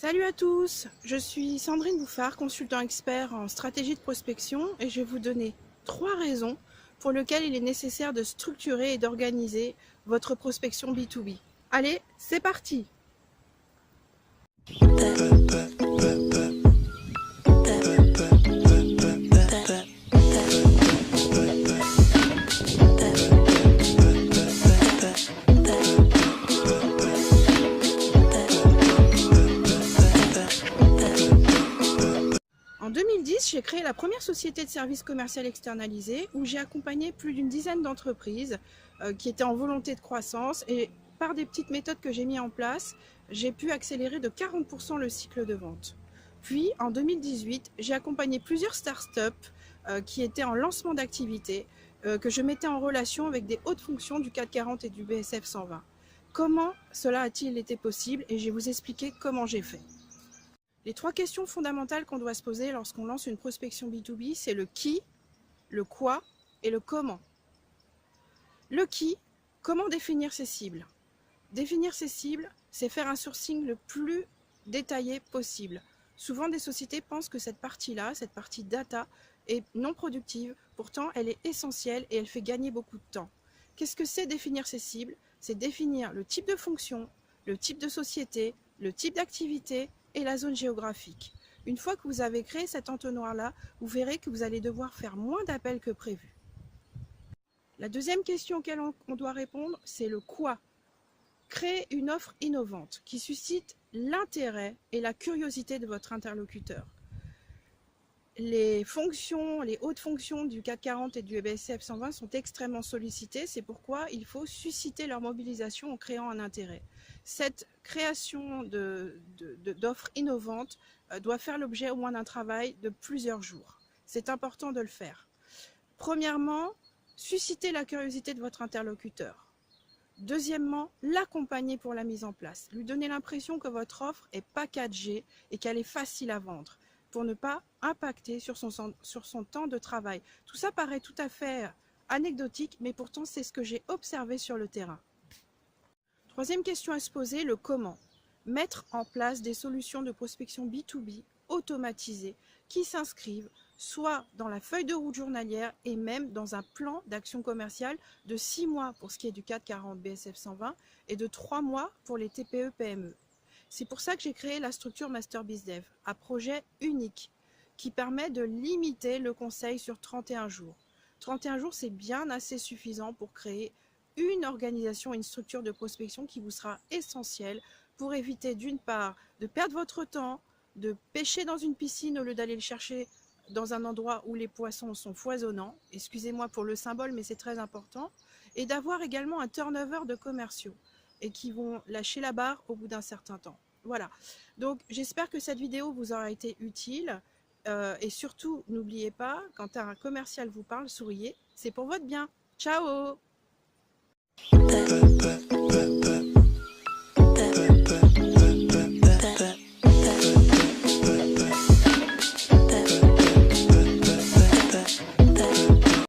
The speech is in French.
Salut à tous, je suis Sandrine Bouffard, consultant expert en stratégie de prospection et je vais vous donner 3 raisons pour lesquelles il est nécessaire de structurer et d'organiser votre prospection B2B. Allez, c'est parti! En 2010, j'ai créé la première société de services commercial externalisés où j'ai accompagné plus d'une dizaine d'entreprises qui étaient en volonté de croissance et par des petites méthodes que j'ai mises en place, j'ai pu accélérer de 40% le cycle de vente. Puis en 2018, j'ai accompagné plusieurs startups qui étaient en lancement d'activité que je mettais en relation avec des hautes fonctions du CAC 40 et du BSF 120. Comment cela a-t-il été possible? Et je vais vous expliquer comment j'ai fait. Les 3 questions fondamentales qu'on doit se poser lorsqu'on lance une prospection B2B, c'est le qui, le quoi et le comment. Le qui, comment définir ses cibles? Définir ses cibles, c'est faire un sourcing le plus détaillé possible. Souvent, des sociétés pensent que cette partie-là, cette partie data, est non productive. Pourtant, elle est essentielle et elle fait gagner beaucoup de temps. Qu'est-ce que c'est définir ses cibles? C'est définir le type de fonction, le type de société, le type d'activité et la zone géographique. Une fois que vous avez créé cet entonnoir-là, vous verrez que vous allez devoir faire moins d'appels que prévu. La deuxième question auquel on doit répondre, c'est le quoi. Créer une offre innovante qui suscite l'intérêt et la curiosité de votre interlocuteur. Les hautes fonctions du CAC 40 et du BSF 120 sont extrêmement sollicitées. C'est pourquoi il faut susciter leur mobilisation en créant un intérêt. Cette création d'offres innovantes doit faire l'objet au moins d'un travail de plusieurs jours. C'est important de le faire. Premièrement, susciter la curiosité de votre interlocuteur. Deuxièmement, l'accompagner pour la mise en place. Lui donner l'impression que votre offre est packagée et qu'elle est facile à vendre, pour ne pas impacter sur son temps de travail. Tout ça paraît tout à fait anecdotique, mais pourtant c'est ce que j'ai observé sur le terrain. Troisième question à se poser, le comment. Mettre en place des solutions de prospection B2B automatisées qui s'inscrivent soit dans la feuille de route journalière et même dans un plan d'action commerciale de 6 mois pour ce qui est du CAC 40 BSF 120 et de 3 mois pour les TPE-PME. C'est pour ça que j'ai créé la structure Master BizDev, un projet unique qui permet de limiter le conseil sur 31 jours. 31 jours, c'est bien assez suffisant pour créer une organisation, une structure de prospection qui vous sera essentielle pour éviter d'une part de perdre votre temps, de pêcher dans une piscine au lieu d'aller le chercher dans un endroit où les poissons sont foisonnants, excusez-moi pour le symbole mais c'est très important, et d'avoir également un turnover de commerciaux et qui vont lâcher la barre au bout d'un certain temps. Voilà, donc j'espère que cette vidéo vous aura été utile et surtout n'oubliez pas, quand un commercial vous parle, souriez, c'est pour votre bien. Ciao!